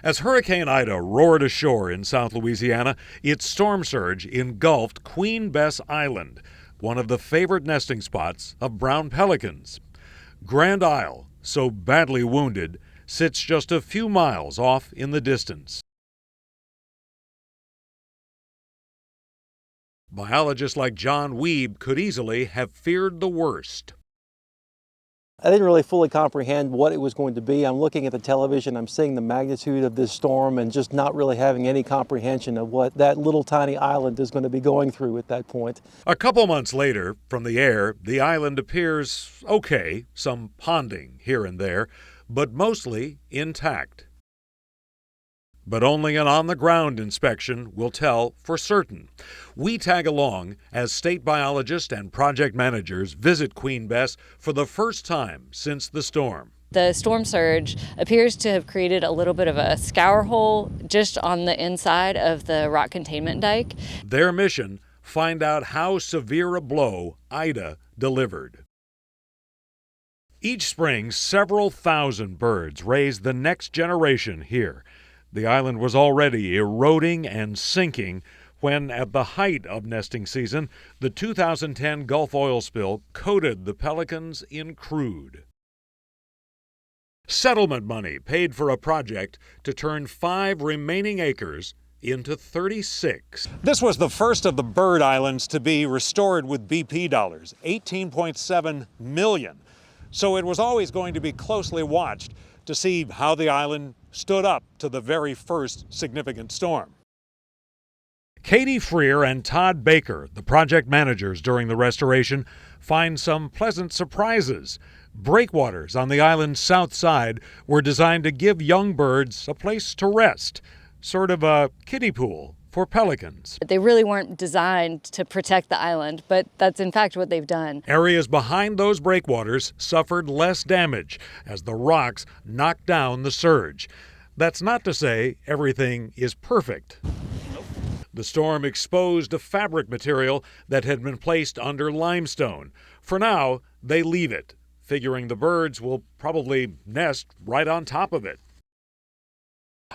As Hurricane Ida roared ashore in South Louisiana, its storm surge engulfed Queen Bess Island, one of the favorite nesting spots of brown pelicans. Grand Isle, so badly wounded, sits just a few miles off in the distance. Biologists like John Weeb could easily have feared the worst. I didn't really fully comprehend what it was going to be. I'm looking at the television, I'm seeing the magnitude of this storm and just not really having any comprehension of what that little tiny island is going to be going through at that point. A couple months later, from the air, the island appears okay, some ponding here and there, but mostly intact. But only an on-the-ground inspection will tell for certain. We tag along as state biologists and project managers visit Queen Bess for the first time since the storm. The storm surge appears to have created a little bit of a scour hole just on the inside of the rock containment dike. Their mission, find out how severe a blow Ida delivered. Each spring, several thousand birds raise the next generation here. The island was already eroding and sinking when, at the height of nesting season, the 2010 Gulf oil spill coated the pelicans in crude. Settlement money paid for a project to turn 5 remaining acres into 36. This was the first of the bird islands to be restored with BP dollars, $18.7 million. So it was always going to be closely watched to see how the island stood up to the very first significant storm. Katie Freer and Todd Baker, the project managers during the restoration, find some pleasant surprises. Breakwaters on the island's south side were designed to give young birds a place to rest, sort of a kiddie pool for pelicans. They really weren't designed to protect the island, but that's in fact what they've done. Areas behind those breakwaters suffered less damage as the rocks knocked down the surge. That's not to say everything is perfect. The storm exposed a fabric material that had been placed under limestone. For now, they leave it, figuring the birds will probably nest right on top of it.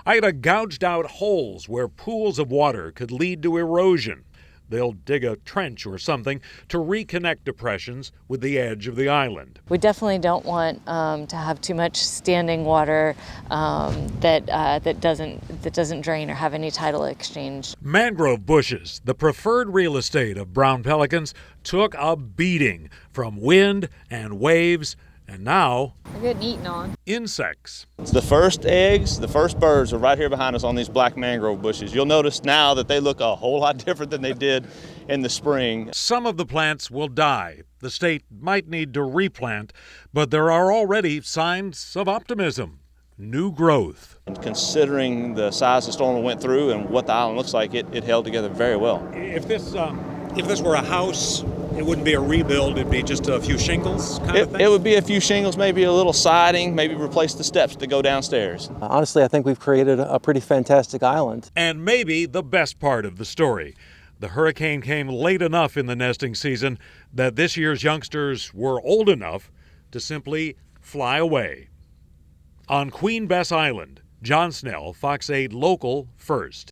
Ida gouged out holes where pools of water could lead to erosion. They'll dig a trench or something to reconnect depressions with the edge of the island. We definitely don't want to have too much standing water that doesn't drain or have any tidal exchange. Mangrove bushes, the preferred real estate of brown pelicans, took a beating from wind and waves, and now They're getting eaten on. Insects. The first eggs, the first birds are right here behind us on these black mangrove bushes. You'll notice now that they look a whole lot different than they did in the spring. Some of the plants will die. The state might need to replant, but there are already signs of optimism. New growth. And considering the size the storm went through and what the island looks like, it held together very well. If this were a house, it wouldn't be a rebuild, it'd be just a few shingles kind of thing? It would be a few shingles, maybe a little siding, maybe replace the steps that go downstairs. Honestly, I think we've created a pretty fantastic island. And maybe the best part of the story. The hurricane came late enough in the nesting season that this year's youngsters were old enough to simply fly away. On Queen Bess Island, John Snell, Fox 8 Local First.